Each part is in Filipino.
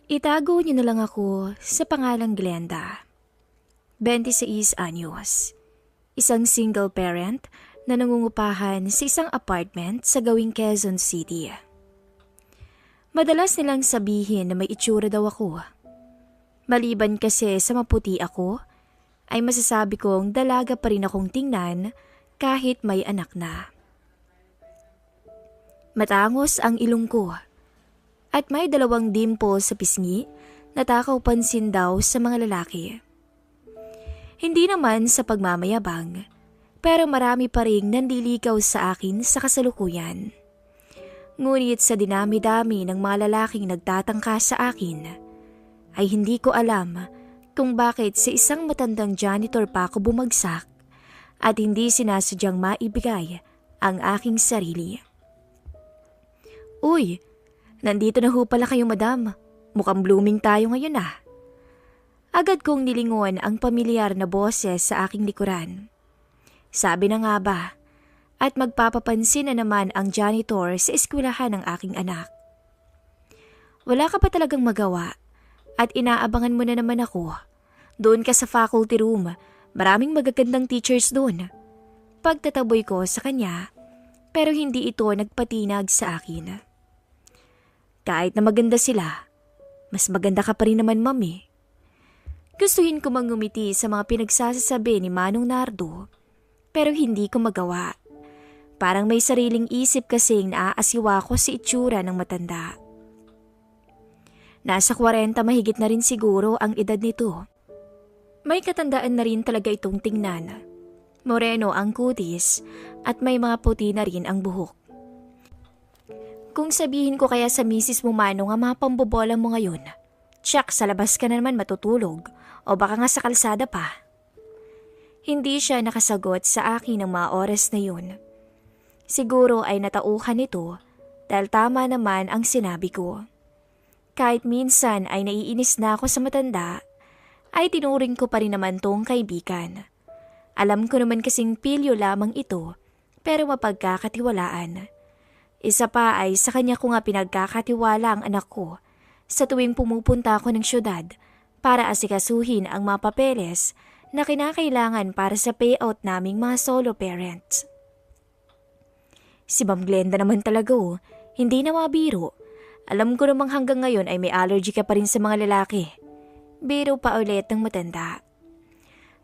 Itago niyo na lang ako sa pangalang Glenda. 26 anyos. Isang single parent na nangungupahan sa isang apartment sa gawing Quezon City. Madalas nilang sabihin na may itsura daw ako. Maliban kasi sa maputi ako, ay masasabi kong dalaga pa rin akong tingnan kahit may anak na. Matangos ang ilong ko at may 2 dimple sa pisngi na takaw pansin daw sa mga lalaki. Hindi naman sa pagmamayabang, pero marami pa ring nandiligaw sa akin sa kasalukuyan. Ngunit sa dinami-dami ng mga lalaking nagtatangka sa akin, ay hindi ko alam kung bakit sa isang matandang janitor pa ako bumagsak at hindi sinasadyang maibigay ang aking sarili. Uy, nandito na ho pala kayo madam. Mukhang blooming tayo ngayon ah. Agad kong nilingon ang pamilyar na boses sa aking likuran. Sabi na nga ba, at magpapapansin na naman ang janitor sa eskwelahan ng aking anak. Wala ka pa talagang magawa at inaabangan mo na naman ako. Doon ka sa faculty room, maraming magagandang teachers doon. Pagtataboy ko sa kanya, pero hindi ito nagpatinag sa akin. Kahit na maganda sila, mas maganda ka pa rin naman mami. Gustuhin ko mangumiti sa mga pinagsasasabi ni Manong Nardo, pero hindi ko magawa. Parang may sariling isip kasing naaasiwa ko sa itsura ng matanda. Nasa 40 mahigit na rin siguro ang edad nito. May katandaan na rin talaga itong tingnan. Moreno ang kutis at may mga puti na rin ang buhok. Kung sabihin ko kaya sa misis mo Manong ang mga pambobola mo ngayon, tsak sa labas ka na naman matutulog o baka nga sa kalsada pa. Hindi siya nakasagot sa akin ng mga oras na yun. Siguro ay natauhan ito dahil tama naman ang sinabi ko. Kahit minsan ay naiinis na ako sa matanda, ay tinuring ko pa rin naman tong kaibigan. Alam ko naman kasing pilyo lamang ito, pero mapagkakatiwalaan. Isa pa ay sa kanya ko nga pinagkakatiwala ang anak ko sa tuwing pumupunta ako ng syudad para asikasuhin ang mga papeles na kinakailangan para sa payout naming mga solo parents. Si Ma'am Glenda naman talaga hindi na mabiro. Alam ko namang hanggang ngayon ay may allergy ka pa rin sa mga lalaki. Biro pa ulit ng matanda.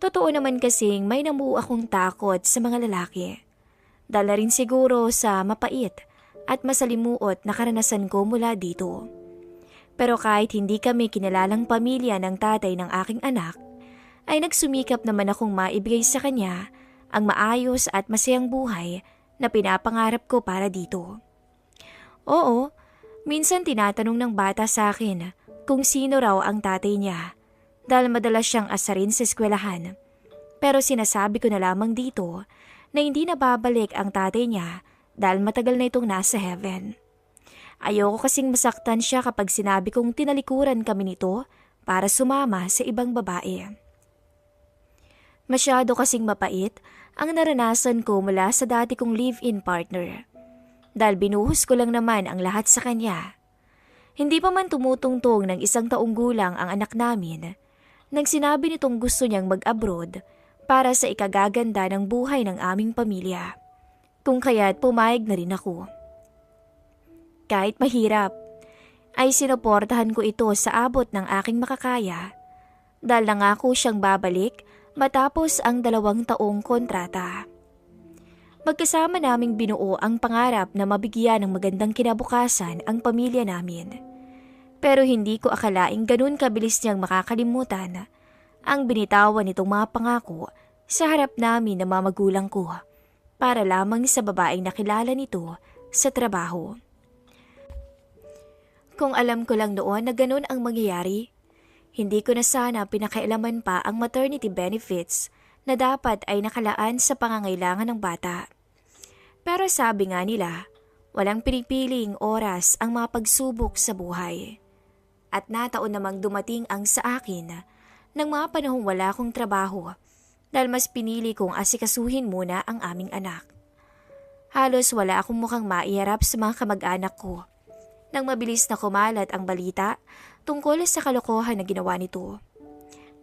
Totoo naman kasing may namuo akong takot sa mga lalaki. Dahil na rin siguro sa mapait at masalimuot na karanasan ko mula dito. Pero kahit hindi kami kinilalang pamilya ng tatay ng aking anak, ay nagsumikap naman akong maibigay sa kanya ang maayos at masayang buhay na pinapangarap ko para dito. Oo, minsan tinatanong ng bata sa akin kung sino raw ang tatay niya dahil madalas siyang asarin sa eskwelahan. Pero sinasabi ko na lamang dito na hindi na babalik ang tatay niya dahil matagal na itong nasa heaven. Ayoko kasing masaktan siya kapag sinabi kong tinalikuran kami nito para sumama sa ibang babae. Masyado kasing mapait ang naranasan ko mula sa dati kong live-in partner. Dahil binuhos ko lang naman ang lahat sa kanya. Hindi pa man tumutungtong ng 1 taong gulang ang anak namin nang sinabi nitong gusto niyang mag-abroad para sa ikagaganda ng buhay ng aming pamilya. Kung kaya't pumayag na rin ako. Kahit mahirap, ay sinuportahan ko ito sa abot ng aking makakaya dahil nangako siyang babalik matapos ang 2 taong kontrata. Magkasama naming binuo ang pangarap na mabigyan ng magandang kinabukasan ang pamilya namin. Pero hindi ko akalaing ganun kabilis niyang makakalimutan ang binitawan nitong mga pangako sa harap namin ng mga magulang ko para lamang sa babaeng nakilala nito sa trabaho. Kung alam ko lang noon na ganun ang mangyayari, hindi ko na sana pinakailaman pa ang maternity benefits na dapat ay nakalaan sa pangangailangan ng bata. Pero sabi nga nila, walang pinipiling oras ang mga pagsubok sa buhay. At nataon namang dumating ang sa akin ng mga panahong wala akong trabaho dahil mas pinili kong asikasuhin muna ang aming anak. Halos wala akong mukhang maiharap sa mga kamag-anak ko. Nang mabilis na kumalat ang balita tungkol sa kalokohan na ginawa nito.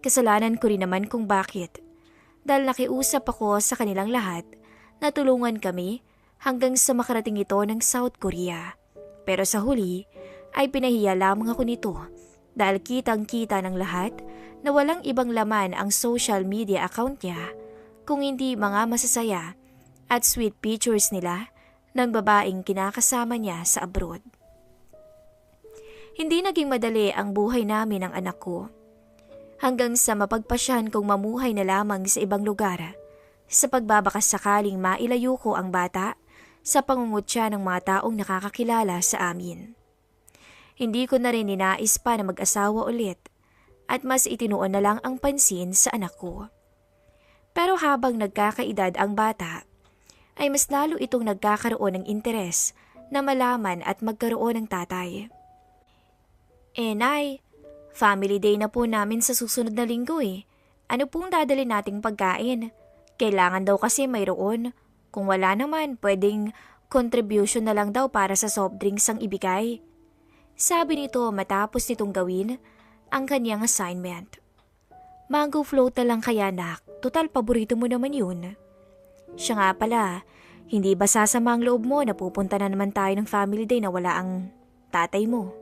Kasalanan ko rin naman kung bakit. Dahil nakiusap ako sa kanilang lahat na tulungan kami hanggang sa makarating ito ng South Korea. Pero sa huli ay pinahiya lamang ako nito dahil kitang-kita ng lahat na walang ibang laman ang social media account niya kung hindi mga masasaya at sweet pictures nila ng babaeng kinakasama niya sa abroad. Hindi naging madali ang buhay namin ng anak ko. Hanggang sa mapagpasyahan kong mamuhay na lamang sa ibang lugar sa pagbabakas sakaling mailayo ko ang bata sa pangungutya ng mga taong nakakakilala sa amin. Hindi ko na rin ninais pa na mag-asawa ulit at mas itinuon na lang ang pansin sa anak ko. Pero habang nagkakaedad ang bata, ay mas lalo itong nagkakaroon ng interes na malaman at magkaroon ng tatay. Nay, family day na po namin sa susunod na linggo eh. Ano pong dadalhin nating pagkain? Kailangan daw kasi mayroon. Kung wala naman, pwedeng contribution na lang daw para sa soft drinks ang ibigay. Sabi nito matapos nitong gawin ang kanyang assignment. Mango float na lang kaya nak, total paborito mo naman yun. Siya nga pala, hindi ba sasama ang loob mo na pupunta na naman tayo ng family day na wala ang tatay mo?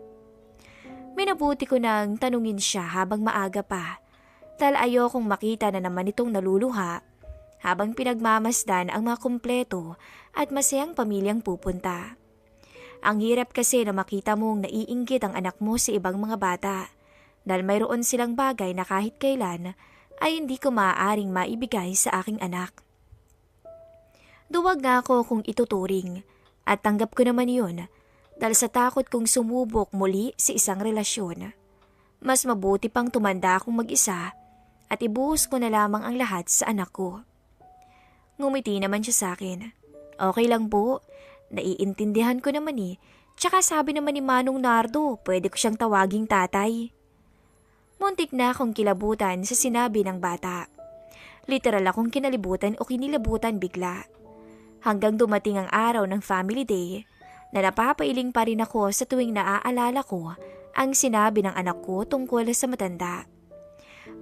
Minabuti ko nang tanungin siya habang maaga pa dahil ayokong makita na naman itong naluluha habang pinagmamasdan ang mga kumpleto at masayang pamilyang pupunta. Ang hirap kasi na makita mong naiinggit ang anak mo sa ibang mga bata dahil mayroon silang bagay na kahit kailan ay hindi ko maaaring maibigay sa aking anak. Duwag nga ako kung ituturing at tanggap ko naman yun dahil sa takot kong sumubok muli sa isang relasyon. Mas mabuti pang tumanda akong mag-isa at ibuhos ko na lamang ang lahat sa anak ko. Ngumiti naman siya sa akin. Okay lang po, naiintindihan ko naman eh. Tsaka sabi naman ni Manong Nardo, pwede ko siyang tawaging tatay. Muntik na akong kilabutan sa sinabi ng bata. Literal akong kinalibutan o kinilabutan bigla. Hanggang dumating ang araw ng family day, na napapailing pa rin ako sa tuwing naaalala ko ang sinabi ng anak ko tungkol sa matanda.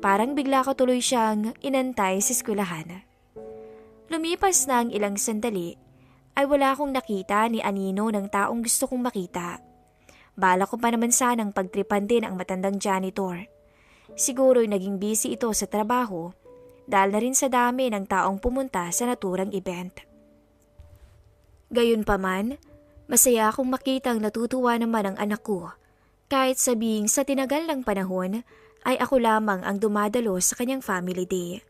Parang bigla ko tuloy siyang inantay sa eskwelahan. Lumipas na ang ilang sandali ay wala akong nakita ni anino ng taong gusto kong makita. Bala ko pa naman sanang pagtripan din ang matandang janitor. Siguro'y naging busy ito sa trabaho dahil na rin sa dami ng taong pumunta sa naturang event. Gayunpaman, masaya akong makitang natutuwa naman ang anak ko kahit sabihing sa tinagal ng panahon ay ako lamang ang dumadalo sa kanyang family day.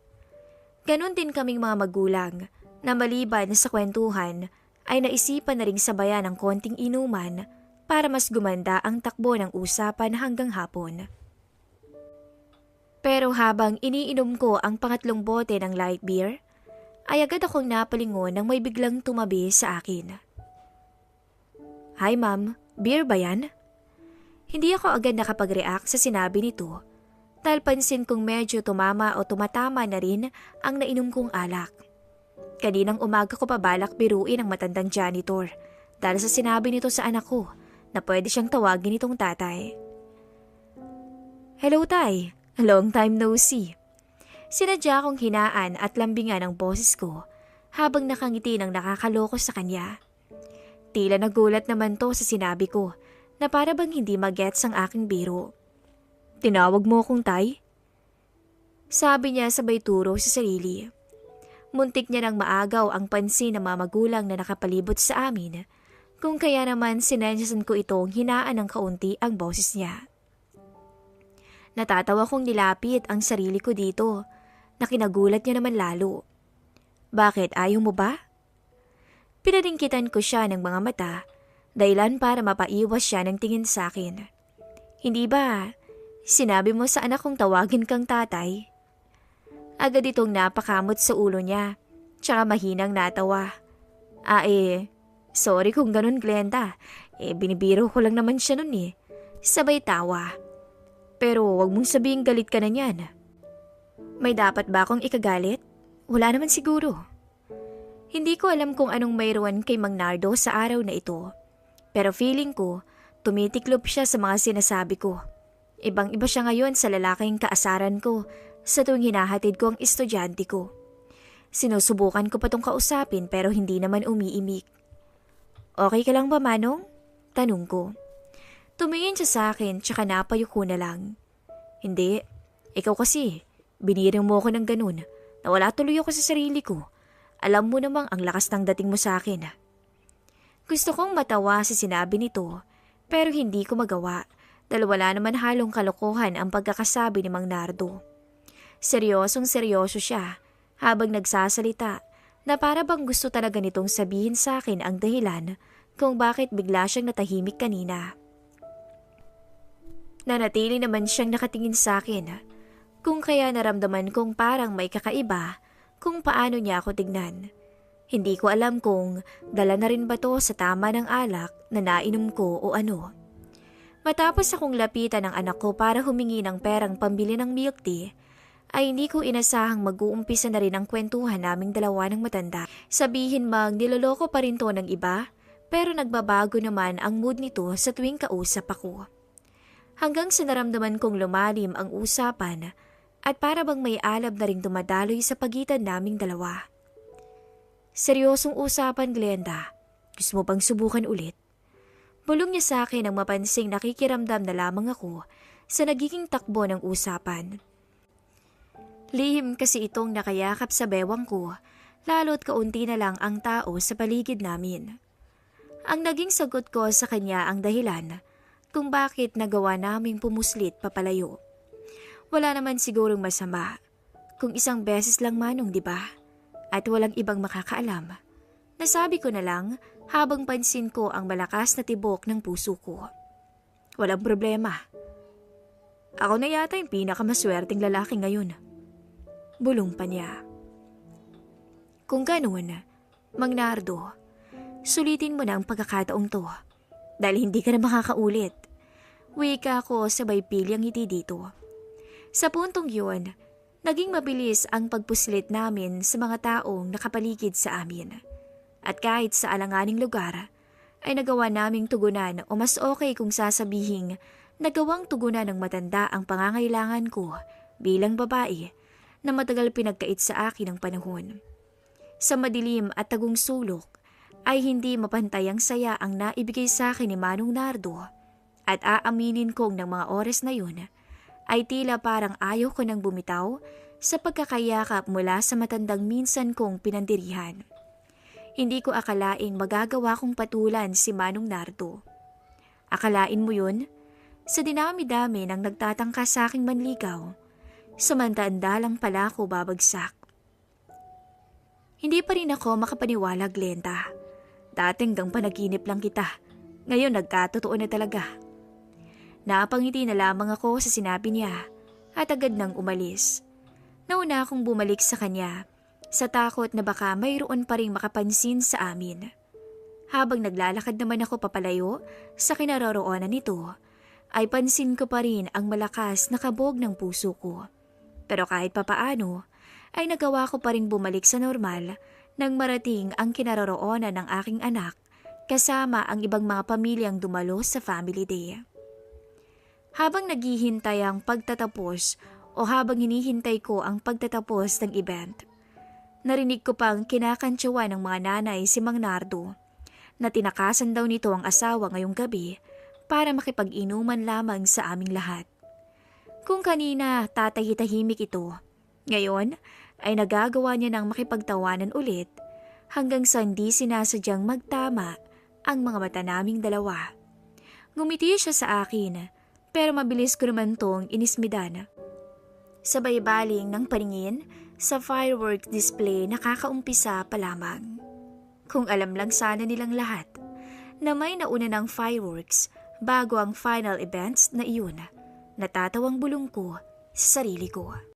Ganon din kaming mga magulang na maliban sa kwentuhan ay naisipan na ring sabayan ng konting inuman para mas gumanda ang takbo ng usapan hanggang hapon. Pero habang iniinom ko ang pangatlong bote ng light beer, ay agad akong napalingon nang may biglang tumabi sa akin. Hi ma'am, beer ba yan? Hindi ako agad nakapag-react sa sinabi nito dahil pansin kong medyo tumama o tumatama na rin ang nainom kong alak. Kaninang umaga ko pa balak biruin ang matandang janitor dahil sa sinabi nito sa anak ko na pwede siyang tawagin itong tatay. Hello tay, long time no see. Sinadya kong hinaan at lambingan ang boses ko habang nakangiti ng nakakaloko sa kanya. Tila nagulat naman to sa sinabi ko na para bang hindi magets ang aking biro. Tinawag mo akong tay? Sabi niya sabay turo sa sarili. Muntik niya nang maagaw ang pansin ng mga magulang na nakapalibot sa amin kung kaya naman sinenyasan ko itong hinaan ng kaunti ang boses niya. Natatawa kong nilapit ang sarili ko dito na kinagulat niya naman lalo. Bakit, ayaw mo ba? Pinadingkitan ko siya ng mga mata, dahilan para mapaiwas siya ng tingin sa akin. Hindi ba, sinabi mo sa anak kong tawagin kang tatay? Agad itong napakamot sa ulo niya, tsaka mahinang natawa. Sorry kung ganun Glenda, binibiro ko lang naman siya nun eh. Sabay tawa. Pero wag mong sabihin galit ka na niyan. May dapat ba akong ikagalit? Wala naman siguro. Hindi ko alam kung anong mayroon kay Mang Nardo sa araw na ito. Pero feeling ko, tumitiklop siya sa mga sinasabi ko. Ibang-iba siya ngayon sa lalaking kaasaran ko sa tuwing hinahatid ko ang estudyante ko. Sinusubukan ko pa tong kausapin pero hindi naman umiimik. Okay ka lang ba, Manong? Tanong ko. Tumingin siya sa akin tsaka napayuko na lang. Hindi, ikaw kasi, biniring mo ako ng ganun. Nawala tuloy ako sa sarili ko. Alam mo namang ang lakas ng dating mo sa akin. Gusto kong matawa sa sinabi nito pero hindi ko magawa dahil wala naman halong kalokohan ang pagkakasabi ni Mang Nardo. Seryosong seryoso siya habang nagsasalita na para bang gusto talaga nitong sabihin sa akin ang dahilan kung bakit bigla siyang natahimik kanina. Nanatili naman siyang nakatingin sa akin kung kaya naramdaman kong parang may kakaiba kung paano niya ako tignan. Hindi ko alam kung dala na rin ba to sa tama ng alak na nainom ko o ano. Matapos akong lapitan ng anak ko para humingi ng perang pambili ng milk tea, ay hindi ko inasahang mag-uumpisa na rin ang kwentuhan naming dalawa ng matanda. Sabihin mang niloloko pa rin to ng iba, pero nagbabago naman ang mood nito sa tuwing kausap ako. Hanggang sa naramdaman kong lumalim ang usapan at para bang may alab na ring dumadaloy sa pagitan naming dalawa. Seryosong usapan, Glenda. Gusto mo bang subukan ulit? Bulong niya sa akin nang mapansing nakikiramdam na lamang ako sa nagiging takbo ng usapan. Lihim kasi itong nakayakap sa bewang ko, lalo't kaunti na lang ang tao sa paligid namin. Ang naging sagot ko sa kanya ang dahilan kung bakit nagawa naming pumuslit papalayo. Wala naman sigurong masama. Kung isang beses lang, Manong, di ba? At walang ibang makakaalam. Nasabi ko na lang habang pansin ko ang malakas na tibok ng puso ko. Walang problema. Ako na yata yung pinakamaswerteng lalaki ngayon. Bulong pa niya. Kung ganoon, Mang Nardo, sulitin mo na ang pagkakataong to. Dahil hindi ka na makakaulit. Wika ko sabay pilyang ngiti dito. Sa puntong yun, naging mabilis ang pagpuslit namin sa mga taong nakapaligid sa amin. At kahit sa alanganing lugar, ay nagawa naming tugunan o mas okay kung sasabihing nagawang tugunan ng matanda ang pangangailangan ko bilang babae na matagal pinagkait sa akin ng panahon. Sa madilim at tagong sulok ay hindi mapantay ang saya ang naibigay sa akin ni Manong Nardo at aaminin kong ng mga oras na yun ay tila parang ayaw ko nang bumitaw sa pagkakayakap mula sa matandang minsan kong pinandirihan. Hindi ko akalaing magagawa kong patulan si Manong Nardo. Akalain mo yun? Sa dinami-dami ng nagtatangka sa aking manligaw, samantaandalang pala ako babagsak. Hindi pa rin ako makapaniwala, Glenda. Dating gang panaginip lang kita. Ngayon nagkatotoo na talaga. Napangiti na lamang ako sa sinabi niya at agad nang umalis. Nauna akong bumalik sa kanya sa takot na baka mayroon pa ring makapansin sa amin. Habang naglalakad naman ako papalayo sa kinaroroonan nito, ay pansin ko pa rin ang malakas na kabog ng puso ko. Pero kahit papaano, ay nagawa ko pa rin bumalik sa normal nang marating ang kinaroroonan ng aking anak kasama ang ibang mga pamilyang dumalo sa family day. Habang naghihintay ang pagtatapos o habang hinihintay ko ang pagtatapos ng event, narinig ko pang kinakantsawa ng mga nanay si Mang Nardo na tinakasan daw nito ang asawa ngayong gabi para makipag-inuman lamang sa aming lahat. Kung kanina tatahitahimik ito, ngayon ay nagagawa niya ng makipagtawanan ulit hanggang sa hindi sinasadyang magtama ang mga mata naming dalawa. Ngumiti siya sa akin pero mabilis ko naman tong inismidan. Sabay baling ng paningin sa fireworks display na kakaumpisa pa lamang. Kung alam lang sana nilang lahat na may nauna ng fireworks bago ang final events na iyon, natatawang bulong ko sa sarili ko.